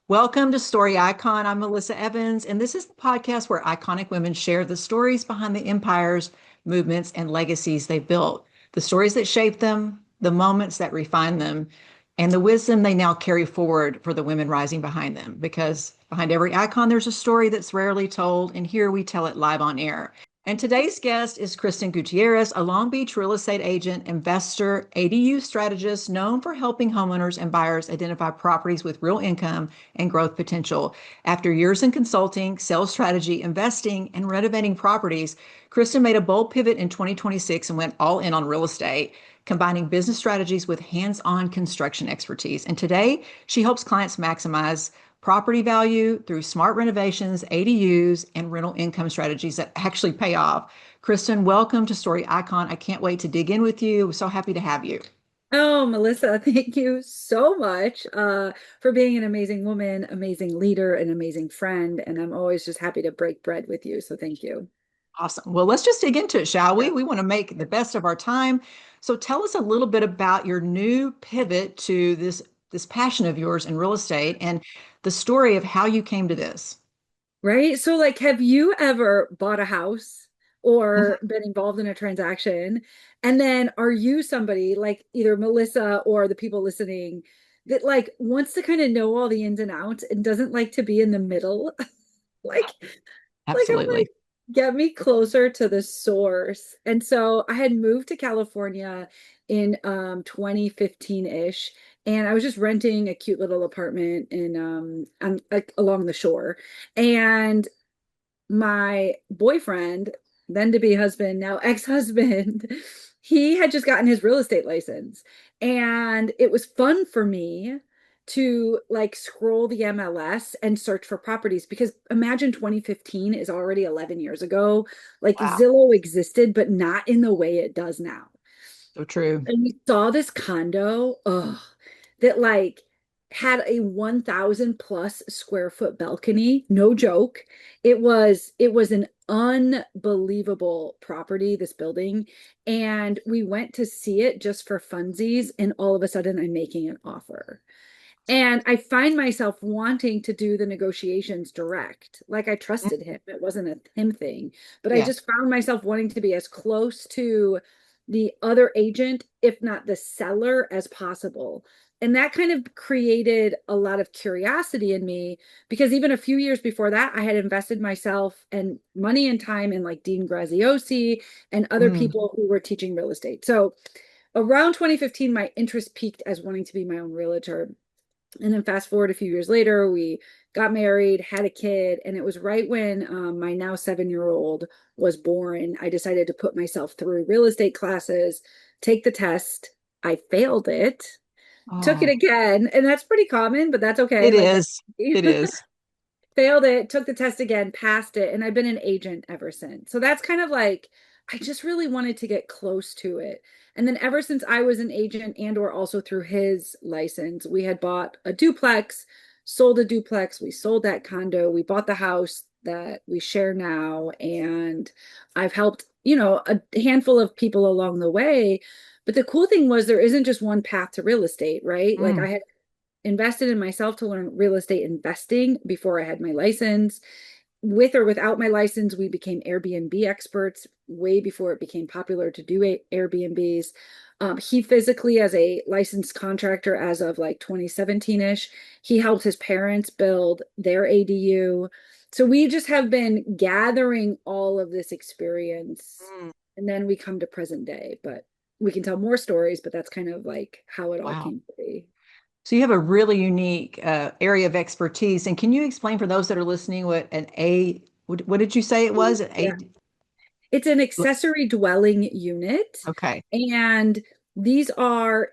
Welcome to Story Icon. I'm Melissa Evans, and this is the podcast where iconic women share the stories behind the empires, movements, and legacies they built, the stories that shaped them, the moments that refined them, and the wisdom they now carry forward for the women rising behind them. Because behind every icon, there's a story that's rarely told, and here we tell it live on air. And today's guest is Kristin Gutierrez, a Long Beach real estate agent, investor, ADU strategist known for helping homeowners and buyers identify properties with real income and growth potential. After years in consulting, sales strategy, investing, and renovating properties, Kristin made a bold pivot in 2026 and went all in on real estate, combining business strategies with hands-on construction expertise. And today, she helps clients maximize property value through smart renovations, ADUs, and rental income strategies that actually pay off. Kristin, welcome to Story Icon. I can't wait to dig in with you. We're so happy to have you. Oh, Melissa, thank you so much for being an amazing woman, amazing leader, an amazing friend. And I'm always just happy to break bread with you. So thank you. Awesome. Well, let's just dig into it, shall we? Yeah. We want to make the best of our time. So tell us a little bit about your new pivot to this passion of yours in real estate and the story of how you came to this. Right. So, like, have you ever bought a house Mhm. or been involved in a transaction? And then are you somebody like either Melissa or the people listening that like wants to kind of know all the ins and outs and doesn't like to be in the middle? Like, I'm like, Absolutely. get me closer to the source. And so I had moved to California in 2015-ish, and I was just renting a cute little apartment in like along the shore. And my boyfriend, then to be husband, now ex-husband, he had just gotten his real estate license. And it was fun for me to like scroll the MLS and search for properties because imagine 2015 is already 11 years ago. Like Wow. Zillow existed, but not in the way it does now. So true. And we saw this condo, that like had a 1,000 plus square foot balcony. No joke. It was an unbelievable property, this building. And we went to see it just for funsies, and all of a sudden I'm making an offer. And I find myself wanting to do the negotiations direct. Like I Mm. trusted him. It wasn't a him thing, but I Yeah. just found myself wanting to be as close to the other agent, if not the seller, as possible. And that kind of created a lot of curiosity in me because even a few years before that, I had invested myself and money and time in like Dean Graziosi and other Mm. people who were teaching real estate. So around 2015, my interest peaked as wanting to be my own realtor. And then fast forward a few years later, we got married, had a kid, and it was right when my now 7-year-old was born. I decided to put myself through real estate classes, take the test. I failed it, took it Oh, again, and that's pretty common, but that's okay. it Like that, is. It is. failed it, took the test again, passed it, and I've been an agent ever since. So that's kind of like I just really wanted to get close to it. And then ever since I was an agent and or also through his license, we had bought a duplex, sold a duplex, we sold that condo, we bought the house that we share now, and I've helped, a handful of people along the way. But the cool thing was there isn't just one path to real estate, right? Like I Mm. had invested in myself to learn real estate investing before I had my license. With or without my license, we became Airbnb experts way before it became popular to do Airbnbs. He physically, as a licensed contractor as of like 2017 ish, he helped his parents build their ADU. So we just have been gathering all of this experience. Mm. And then we come to present day, but we can tell more stories, but that's kind of like how it all Wow. came to be. So you have a really unique area of expertise. And can you explain for those that are listening what did you say it was? An Yeah. A, It's an accessory dwelling unit, okay. and these are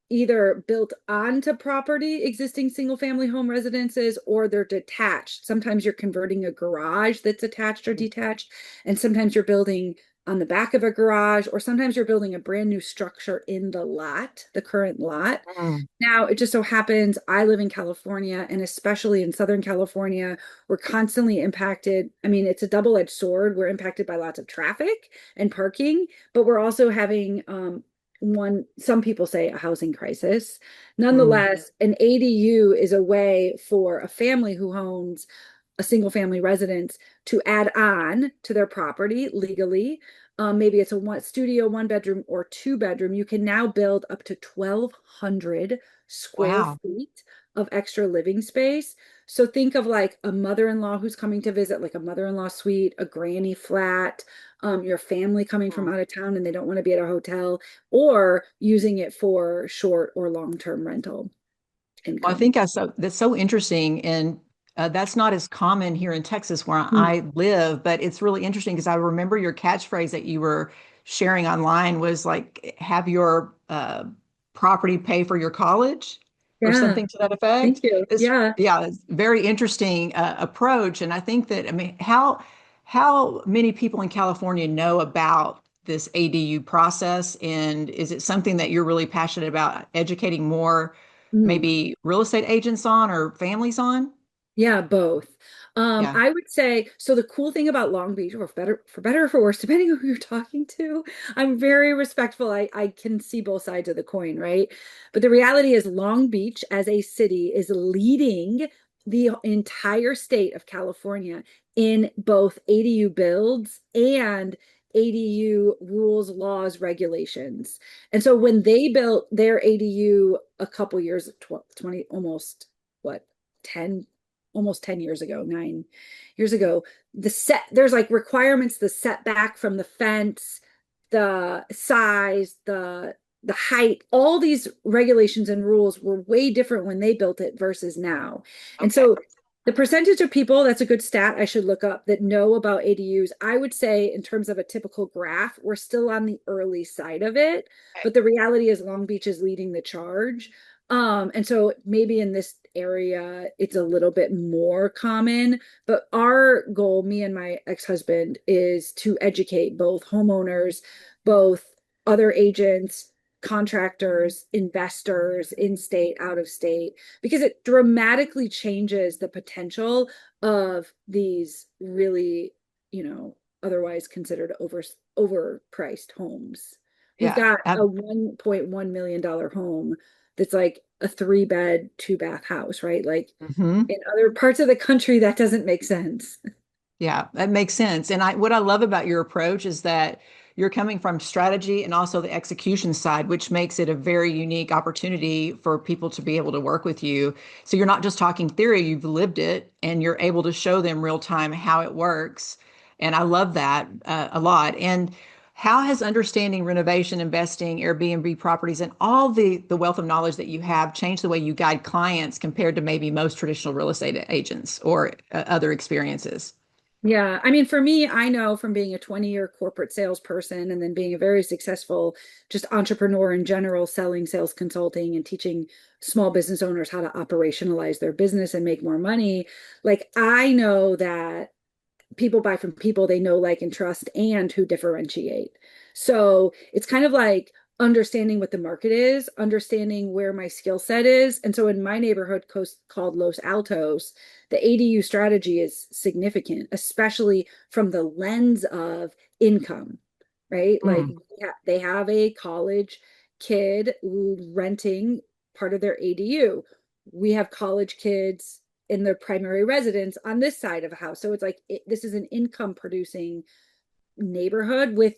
either built onto property, existing single family home residences, or they're detached. Sometimes you're converting a garage that's attached or detached, and sometimes you're building on the back of a garage, or sometimes you're building a brand new structure in the lot, the current lot. Mm. Now, it just so happens I live in California, and especially in Southern California, we're constantly impacted. I mean, it's a double-edged sword. We're impacted by lots of traffic and parking, but we're also having some people say a housing crisis. Mm. Nonetheless, an ADU is a way for a family who owns a single family residence to add on to their property legally. Maybe it's a one studio, one bedroom, or two bedroom. You can now build up to 1,200 square Wow. feet of extra living space. So think of like a mother-in-law who's coming to visit, like a mother-in-law suite, a granny flat, your family coming from Mm. out of town and they don't want to be at a hotel, or using it for short or long-term rental Well, I income. think that's so interesting, and that's not as common here in Texas where Mm. I live. But it's really interesting because I remember your catchphrase that you were sharing online was like, "Have your property pay for your college," or Yeah, something to that effect. thank you. It's Yeah. yeah, it's very interesting approach, and I think that I mean, how many people in California know about this ADU process, and is it something that you're really passionate about educating more? Mm. Maybe real estate agents on or families on? Yeah, both. Yeah. I would say so. The cool thing about Long Beach, or for better or for worse, depending on who you're talking to, I'm very respectful. I can see both sides of the coin, right? But the reality is, Long Beach as a city is leading the entire state of California in both ADU builds and ADU rules, laws, regulations. And so when they built their ADU a couple years, 20, almost what, 10 almost 10 years ago, 9 years ago, there's like requirements, the setback from the fence, the size, the height, all these regulations and rules were way different when they built it versus now. And Okay. so the percentage of people, that's a good stat I should look up, that know about ADUs, I would say in terms of a typical graph, we're still on the early side of it. Okay. But the reality is Long Beach is leading the charge. And so maybe in this area it's a little bit more common, but our goal, me and my ex-husband, is to educate both homeowners, both other agents, contractors, investors, in state, out of state, because it dramatically changes the potential of these really, otherwise considered overpriced homes. We've Yeah. got a $1.1 million home that's like a 3 bed, 2 bath house, right? Like Mhm. in other parts of the country, that doesn't make sense. Yeah, that makes sense. And what I love about your approach is that you're coming from strategy and also the execution side, which makes it a very unique opportunity for people to be able to work with you. So you're not just talking theory, you've lived it and you're able to show them real time how it works. And I love that a lot. And how has understanding renovation, investing, Airbnb properties, and all the wealth of knowledge that you have changed the way you guide clients compared to maybe most traditional real estate agents or other experiences? Yeah, I mean, for me, I know from being a 20-year corporate salesperson and then being a very successful just entrepreneur in general, selling sales consulting and teaching small business owners how to operationalize their business and make more money. Like, I know that people buy from people they know, like, and trust, and who differentiate. So it's kind of like understanding what the market is, understanding where my skill set is. And so in my neighborhood called Los Altos, the ADU strategy is significant, especially from the lens of income, right? Like Mm. they have a college kid renting part of their ADU. We have college kids in their primary residence on this side of a house. So it's like this is an income producing neighborhood with,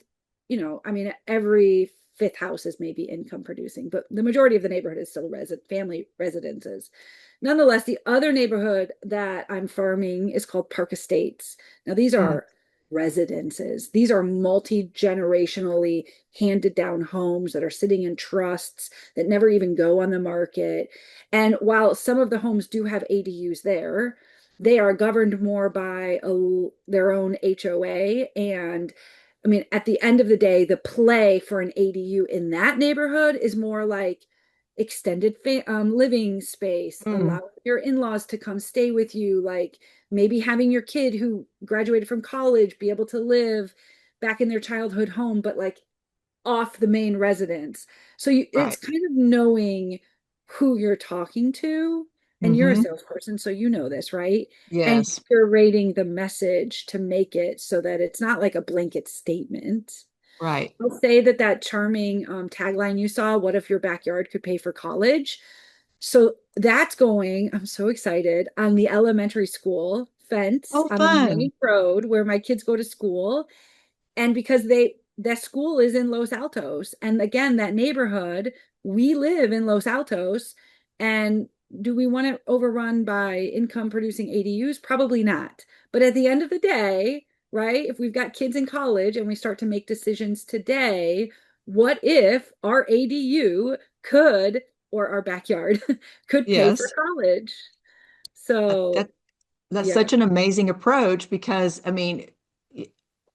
I mean, every fifth house is maybe income producing, but the majority of the neighborhood is still family residences. Nonetheless, the other neighborhood that I'm farming is called Park Estates. Now, these Mm. are residences. These are multi-generationally handed down homes that are sitting in trusts that never even go on the market. And while some of the homes do have ADUs there, they are governed more by their own HOA. And I mean, at the end of the day, the play for an ADU in that neighborhood is more like extended living space, Mm. allow your in-laws to come stay with you, like maybe having your kid who graduated from college be able to live back in their childhood home, but like off the main residence. So it's Right. kind of knowing who you're talking to, and you're a Hmm. salesperson, so you know this, right? And Yes. curating the message to make it so that it's not like a blanket statement. Right. I'll say that that charming tagline you saw, what if your backyard could pay for college? So that's going, I'm so excited, on the elementary school fence Oh, on the fun. main road where my kids go to school. And because that school is in Los Altos, and again, that neighborhood, we live in Los Altos, and do we want it overrun by income producing ADUs? Probably not. But at the end of the day, right, if we've got kids in college and we start to make decisions today, what if our ADU could, or our backyard could pay for Yes. college? That, So that that's yeah, such an amazing approach because I mean,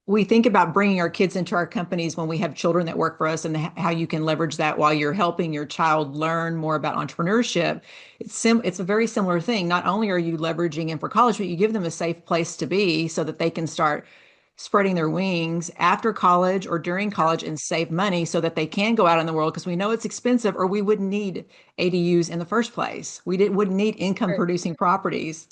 we think about bringing our kids into our companies when we have children that work for us and how you can leverage that while you're helping your child learn more about entrepreneurship. It's a very similar thing. Not only are you leveraging in for college, but you give them a safe place to be so that they can start spreading their wings after college or during college and save money so that they can go out in the world because we know it's expensive or we wouldn't need ADUs in the first place. Wouldn't need income sure. producing properties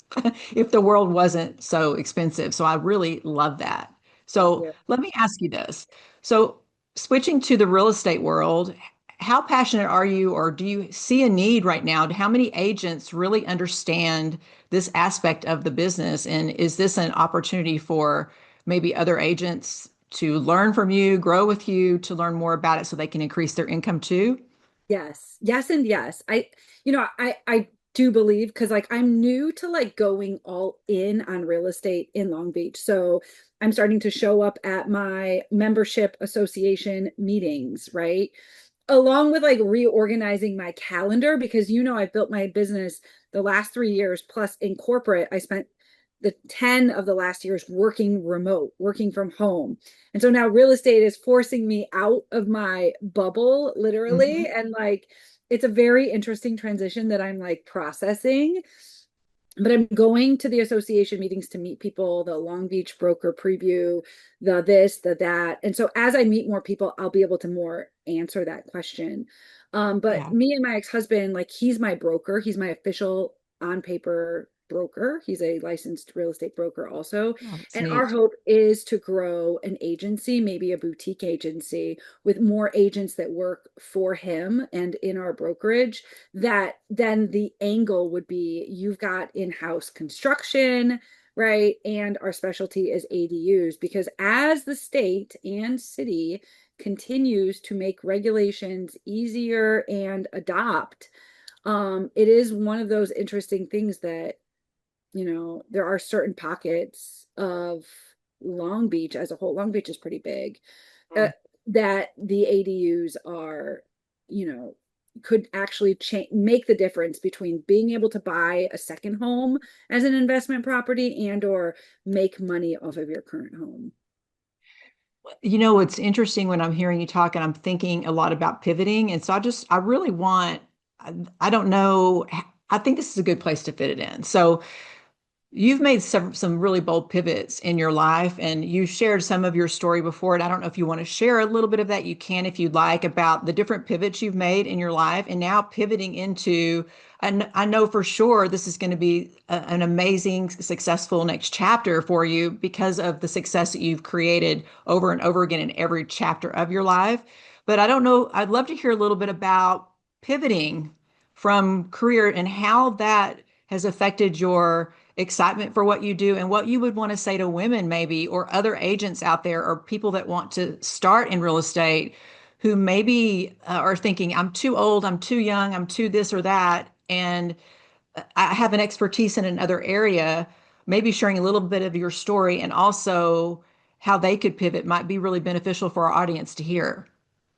if the world wasn't so expensive. So I really love that. So Yeah. let me ask you this. So switching to the real estate world, how passionate are you, or do you see a need right now? How many agents really understand this aspect of the business? And is this an opportunity for maybe other agents to learn from you, grow with you, to learn more about it so they can increase their income too? Yes. Yes and yes. I do believe because like I'm new to like going all in on real estate in Long Beach. So I'm starting to show up at my membership association meetings, right? Along with like reorganizing my calendar because I've built my business the last 3 years plus in corporate. I spent the 10 of the last years working remote, working from home. And so now real estate is forcing me out of my bubble, literally. Mhm. And like, it's a very interesting transition that I'm like processing. But I'm going to the association meetings to meet people, the Long Beach broker preview, the this, the that. And so as I meet more people, I'll be able to more answer that question. But Yeah. me and my ex-husband, like he's my broker, he's my official on paper broker. He's a licensed real estate broker also. Oh, that's And our neat. hope is to grow an agency, maybe a boutique agency with more agents that work for him and in our brokerage. That then the angle would be you've got in-house construction, right? And our specialty is ADUs because as the state and city continues to make regulations easier and adopt, it is one of those interesting things that there are certain pockets of Long Beach as a whole. Long Beach is pretty big, uh, Mm. that the ADUs are, you know, could actually make the difference between being able to buy a second home as an investment property and or make money off of your current home. It's interesting when I'm hearing you talk and I'm thinking a lot about pivoting. And so I really I don't know, I think this is a good place to fit it in. So you've made some really bold pivots in your life, and you shared some of your story before. And I don't know if you want to share a little bit of that. You can, if you'd like, about the different pivots you've made in your life, and now pivoting into. And I know for sure this is going to be an amazing, successful next chapter for you because of the success that you've created over and over again in every chapter of your life. But I don't know. I'd love to hear a little bit about pivoting from career and how that has affected your excitement for what you do and what you would want to say to women maybe or other agents out there or people that want to start in real estate who maybe are thinking I'm too old, I'm too young, I'm too this or that, and I have an expertise in another area. Maybe sharing a little bit of your story and also how they could pivot might be really beneficial for our audience to hear.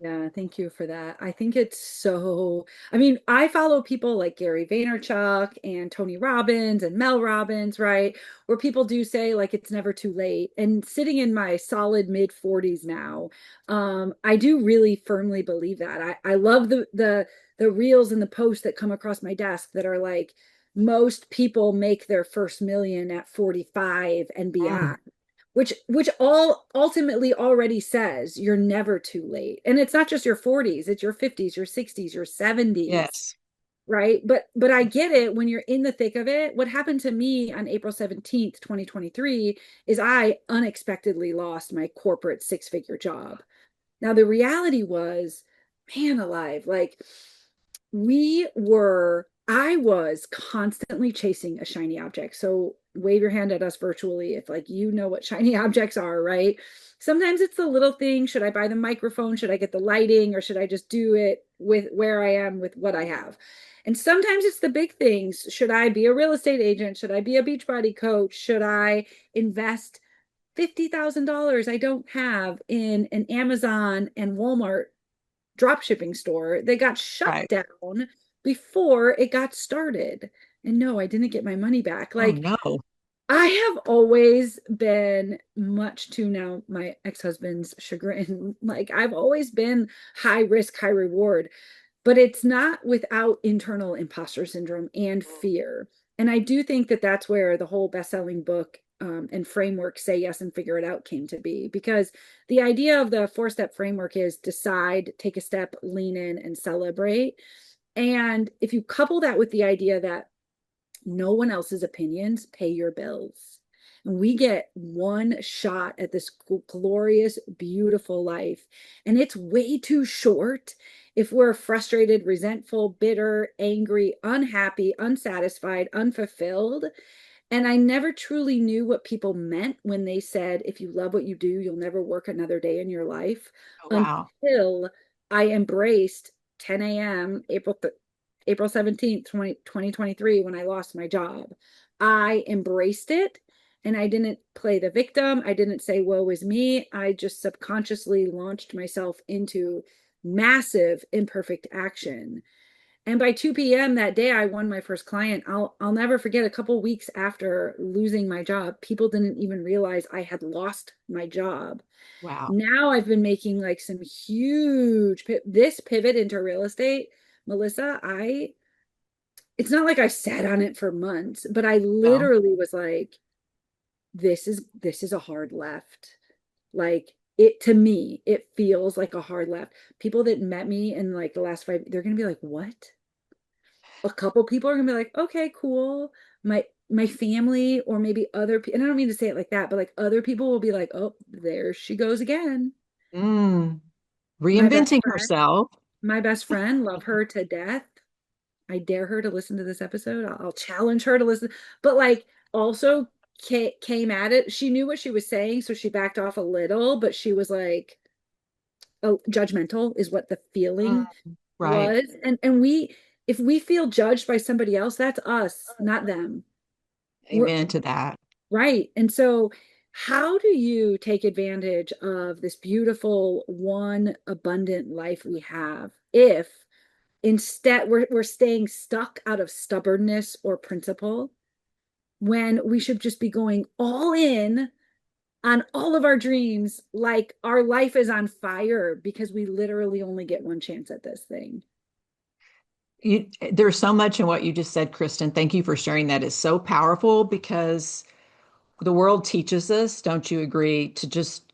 Yeah, thank you for that. I think it's so, I mean, I follow people like Gary Vaynerchuk and Tony Robbins and Mel Robbins, right? Where people do say like it's never too late. And sitting in my solid mid 40s now, I do really firmly believe that. I love the reels and the posts that come across my desk that are like most people make their first million at 45 and Mm, beyond, which all ultimately already says you're never too late. And it's not just your 40s, it's your 50s, your 60s, your 70s, yes. right? But I get it when you're in the thick of it. What happened to me on April 17th, 2023 is I unexpectedly lost my corporate six-figure job. Now, the reality was, man alive, like I was constantly chasing a shiny object. So wave your hand at us virtually if like you know what shiny objects are, right? Sometimes it's the little thing. Should I buy the microphone? Should I get the lighting? Or should I just do it with where I am with what I have? And sometimes it's the big things. Should I be a real estate agent? Should I be a Beachbody coach? Should I invest $50,000 I don't have in an Amazon and Walmart drop shipping store? They got shut Right. down before it got started. And no, I didn't get my money back. Oh Like, no. I have always been, much to now my ex-husband's chagrin, like I've always been high risk, high reward, but it's not without internal imposter syndrome and fear. And I do think that that's where the whole best-selling book and framework, Say Yes and Figure It Out, came to be. Because the idea of the four-step framework is decide, take a step, lean in, and celebrate. And if you couple that with the idea that no one else's opinions pay your bills, and we get one shot at this glorious, beautiful life, and it's way too short if we're frustrated, resentful, bitter, angry, unhappy, unsatisfied, unfulfilled. And I never truly knew what people meant when they said, if you love what you do, you'll never work another day in your life, Oh, wow. until I embraced 10 a.m. April 17th, 2023, when I lost my job. I embraced it, and I didn't play the victim. I didn't say, woe is me. I just subconsciously launched myself into massive imperfect action. And by 2 p.m. that day, I won my first client. I'll never forget, a couple weeks after losing my job, people didn't even realize I had lost my job. Wow. Now I've been making like some huge this pivot into real estate, Melissa. I It's not like I sat on it for months, but I No. literally was like, this is a hard left. Like, it, to me, it feels like a hard left. People that met me in like the last 5, they're gonna be like, what? A couple people are gonna be like, okay, cool. My family, or maybe other people, and I don't mean to say it like that, but like other people will be like, oh, there she goes again. Mm. My best Reinventing friend, herself. love her to death. I dare her to listen to this episode. I'll challenge her to listen, but like also came at it. She knew what she was saying, so she backed off a little, but she was like, oh, judgmental is what the Mm. feeling Right. was. And we, if we feel judged by somebody else, that's us, not them. We're Amen to that. right. And so how do you take advantage of this beautiful one abundant life we have if instead we're staying stuck out of stubbornness or principle, when we should just be going all in on all of our dreams, like our life is on fire because we literally only get one chance at this thing. There's so much in what you just said, Kristen. Thank you for sharing that. It's so powerful because the world teaches us, don't you agree, to just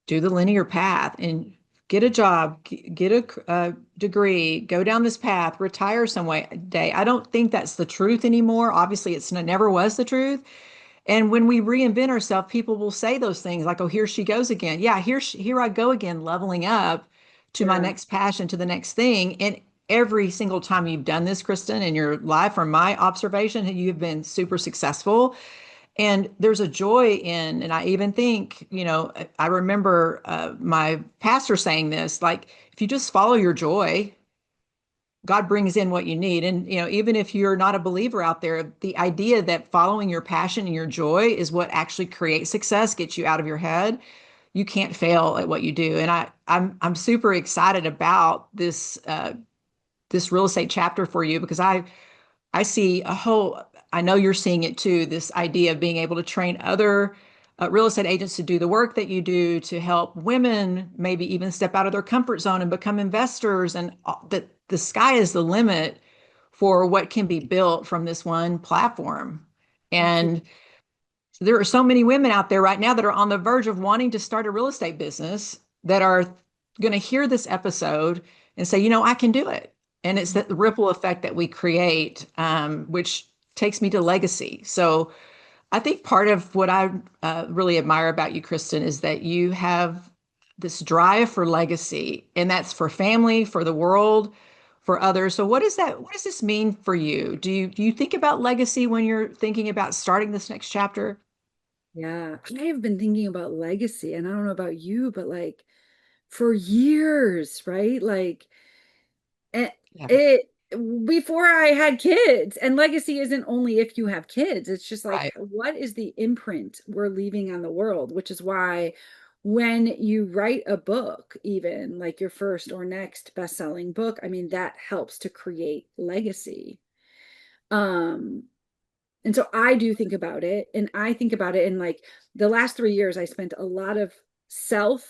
do the linear path and get a job, get a degree, go down this path, retire some way day. I don't think that's the truth anymore. Obviously, it's never was the truth. And when we reinvent ourselves, people will say those things like, "Oh, here she goes again." Yeah, here I go again, leveling up to my Yeah. next passion, to the next thing. And every single time you've done this, Kristen, in your life, from my observation, you've been super successful. And there's a joy in, and I even think, I remember my pastor saying this, like, if you just follow your joy, God brings in what you need. And, even if you're not a believer out there, the idea that following your passion and your joy is what actually creates success, gets you out of your head. You can't fail at what you do. And I'm super excited about this real estate chapter for you, because I see a whole, I know you're seeing it too, this idea of being able to train other real estate agents to do the work that you do, to help women maybe even step out of their comfort zone and become investors, and that the sky is the limit for what can be built from this one platform. Absolutely. And there are so many women out there right now that are on the verge of wanting to start a real estate business, that are going to hear this episode and say, I can do it. And it's that ripple effect that we create, which takes me to legacy. So I think part of what I really admire about you, Kristen, is that you have this drive for legacy, and that's for family, for the world, for others. So what is that? What does this mean for you? Do you think about legacy when you're thinking about starting this next chapter? Yeah, I have been thinking about legacy, and I don't know about you, but like for years, right? Like it, Yeah, it before I had kids, and legacy isn't only if you have kids, it's just like right. what is the imprint we're leaving on the world, which is why when you write a book, even like your first or next best-selling book, I mean, that helps to create legacy. Um, and so I do think about it, and I think about it in like the last 3 years, I spent a lot of self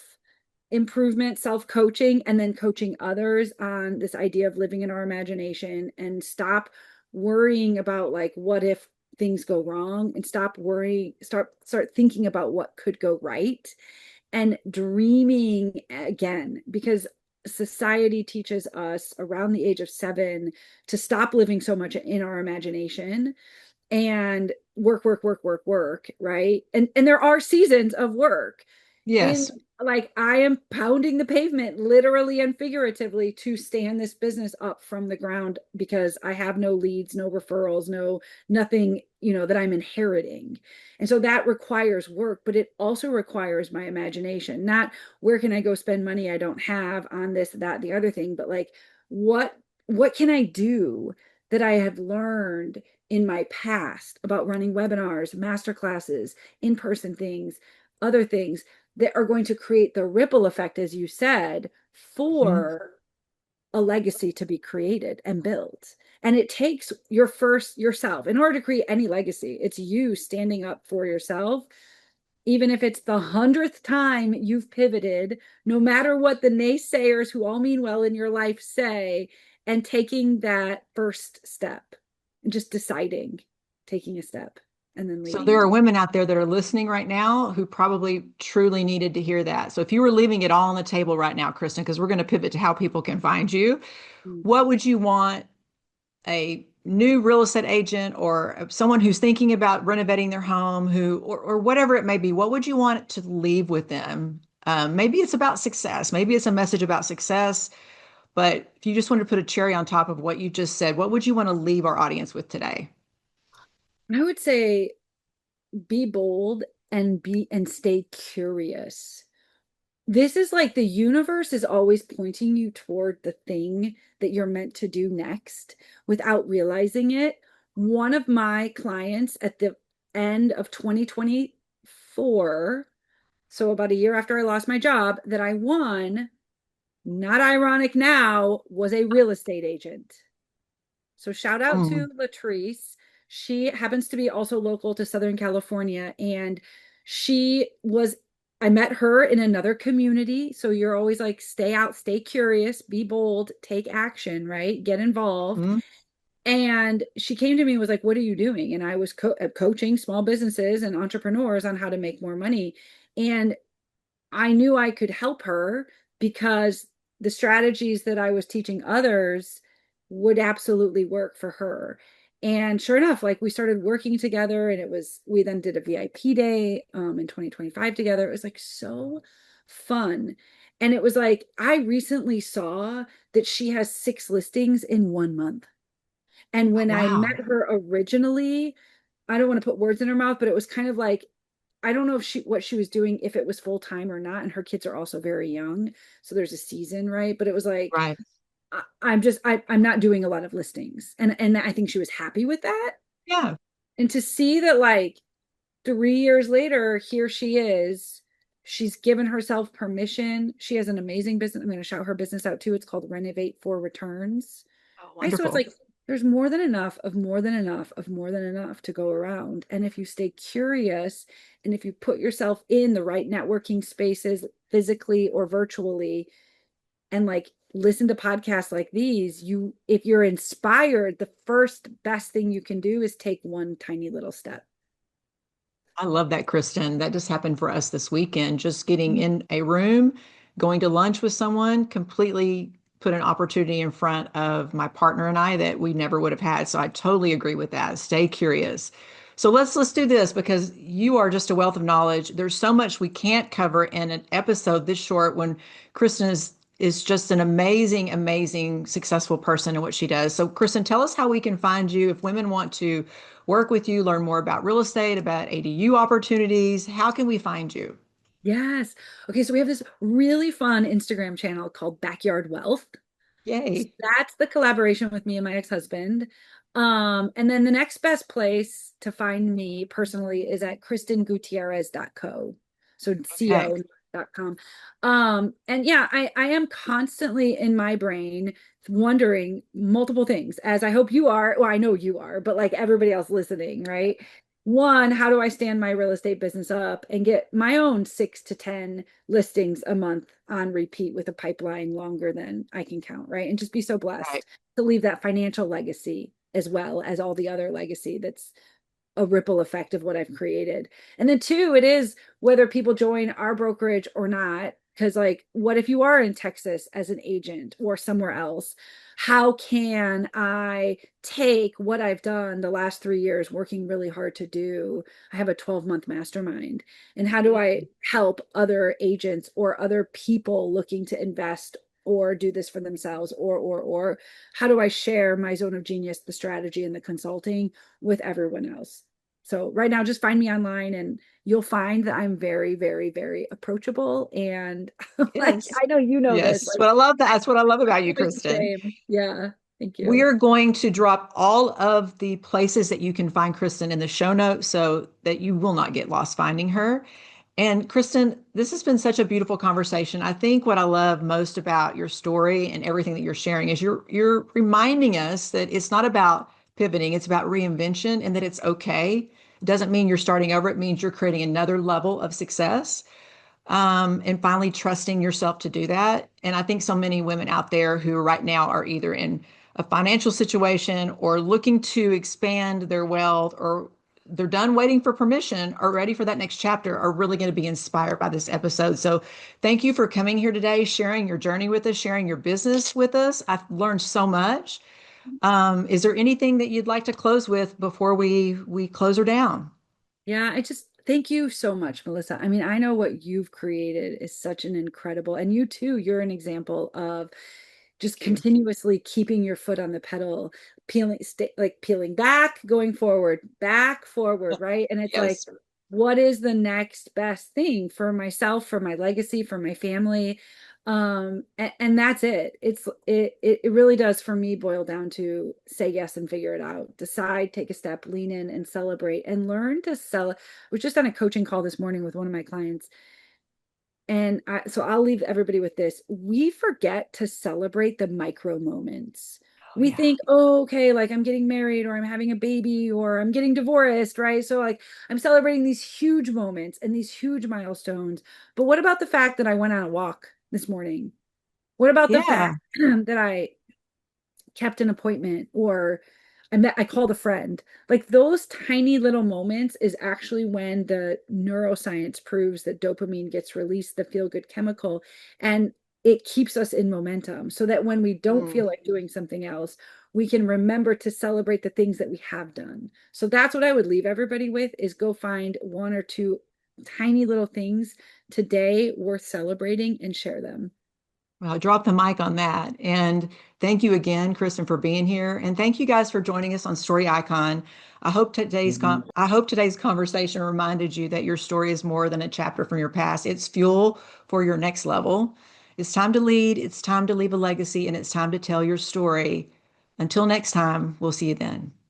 improvement, self coaching, and then coaching others on this idea of living in our imagination and stop worrying about like what if things go wrong and stop worrying, start thinking about what could go right and dreaming again, because society teaches us around the age of 7 to stop living so much in our imagination and work, right? And there are seasons of work in Yes. like I am pounding the pavement literally and figuratively to stand this business up from the ground because I have no leads, no referrals, no nothing, that I'm inheriting. And so that requires work, but it also requires my imagination. Not where can I go spend money I don't have on this, that, the other thing, but like what what can I do that I have learned in my past about running webinars, master classes, in-person things, other things that are going to create the ripple effect, as you said, Mhm. for a legacy to be created and built. And it takes your first yourself in order to create any legacy. It's you standing up for yourself, even if it's the 100th time you've pivoted, no matter what the naysayers who all mean well in your life say, and taking that first step and just deciding, taking a step and then So leading there are in. women out there that are listening right now who probably truly needed to hear that. So if you were leaving it all on the table right now, Kristen, because we're going to pivot to how people can find you, what would you want a new real estate agent or someone who's thinking about renovating their home, or whatever it may be, what would you want to leave with them? Maybe it's about success. Maybe it's a message about success. But if you just wanted to put a cherry on top of what you just said, what would you want to leave our audience with today? I would say be bold and stay curious. This is like the universe is always pointing you toward the thing that you're meant to do next without realizing it. One of my clients at the end of 2024, so about a year after I lost my job, that I won, not ironic now, was a real estate agent. So shout out to Mm, Latrice. She happens to be also local to Southern California. And she was, I met her in another community. So you're always like, stay out, stay curious, be bold, take action, right? Get involved. mm. And she came to me and was like, what are you doing? And I was coaching small businesses and entrepreneurs on how to make more money. And I knew I could help her because the strategies that I was teaching others would absolutely work for her. And sure enough, like we started working together, and we then did a VIP day in 2025 together. It was like so fun. And it was like, I recently saw that she has 6 listings in 1 month. And Oh, when I met wow. her originally, I don't want to put words in her mouth, but it was kind of like, I don't know if she what she was doing, if it was full time or not. And her kids are also very young. So there's a season, right? But it was like, Right. I'm not doing a lot of listings. And I think she was happy with that. Yeah. And to see that like 3 years later, here she is. She's given herself permission. She has an amazing business. I'm going to shout her business out too. It's called Renovate for Returns. Oh, Right. So it's wonderful. like there's more than enough of more than enough of more than enough to go around. And if you stay curious and if you put yourself in the right networking spaces, physically or virtually, and like listen to podcasts like these, if you're inspired, the first best thing you can do is take one tiny little step. I love that, Kristen. That just happened for us this weekend. Just getting in a room, going to lunch with someone, completely put an opportunity in front of my partner and I that we never would have had. So I totally agree with that. Stay curious. So let's do this because you are just a wealth of knowledge. There's so much we can't cover in an episode this short when Kristen is just an amazing, amazing, successful person in what she does. So Kristen, tell us how we can find you if women want to work with you, learn more about real estate, about ADU opportunities. How can we find you? Yes. Okay, so we have this really fun Instagram channel called Backyard Wealth. So Yay. that's the collaboration with me and my ex-husband. And then the next best place to find me personally is at KristinGutierrez.co. So Okay. co.com. And yeah, I am constantly in my brain wondering multiple things, as I hope you are. Well, I know you are, but like everybody else listening, right? One, how do I stand my real estate business up and get my own 6 to 10 listings a month on repeat with a pipeline longer than I can count, right? And just be so Right. blessed to leave that financial legacy as well as all the other legacy that's a ripple effect of what I've created. And then two, it is whether people join our brokerage or not. Because, like, what if you are in Texas as an agent or somewhere else? How can I take what I've done the last 3 years working really hard to do? I have a 12-month mastermind. And how do I help other agents or other people looking to invest or do this for themselves? Or how do I share my zone of genius, the strategy and the consulting with everyone else? So right now, just find me online and you'll find that I'm very, very, very approachable. And like, Yes. I know you know this, Yes. like, What I love that. I That's what I love about you, always the Kristen. same. Yeah. Thank We you. are going to drop all of the places that you can find Kristen in the show notes so that you will not get lost finding her. And Kristen, this has been such a beautiful conversation. I think what I love most about your story and everything that you're sharing is you're reminding us that it's not about pivoting, it's about reinvention and that it's okay. It doesn't mean you're starting over, it means you're creating another level of success and finally trusting yourself to do that. And I think so many women out there who right now are either in a financial situation or looking to expand their wealth or they're done waiting for permission or ready for that next chapter are really going to be inspired by this episode. So thank you for coming here today, sharing your journey with us, sharing your business with us. I've learned so much. Is there anything that you'd like to close with before we close her down? Yeah, I just thank you so much, Melissa. I mean, I know what you've created is such an incredible, and you too, you're an example of just Thank you. continuously keeping your foot on the pedal, peeling back, going forward, back, forward, right? And it's like, Yes. what is the next best thing for myself, for my legacy, for my family? And that's it. It really does for me boil down to say yes and figure it out. Decide, take a step, lean in and celebrate and learn to sell. I was just on a coaching call this morning with one of my clients and so I'll leave everybody with this. We forget to celebrate the micro moments. Oh, We yeah. think, oh, okay, like I'm getting married or I'm having a baby or I'm getting divorced, right? So, like, I'm celebrating these huge moments and these huge milestones. But what about the fact that I went on a walk this morning? What about the fact Yeah. that I kept an appointment or I called a friend. Like those tiny little moments is actually when the neuroscience proves that dopamine gets released, the feel good chemical, and it keeps us in momentum so that when we don't Mm. feel like doing something else, we can remember to celebrate the things that we have done. So that's what I would leave everybody with is go find one or two tiny little things today worth celebrating and share them. Well, I dropped the mic on that. And thank you again, Kristen, for being here. And thank you guys for joining us on Story Icon. I hope today's conversation reminded you that your story is more than a chapter from your past. It's fuel for your next level. It's time to lead, it's time to leave a legacy, and it's time to tell your story. Until next time, we'll see you then.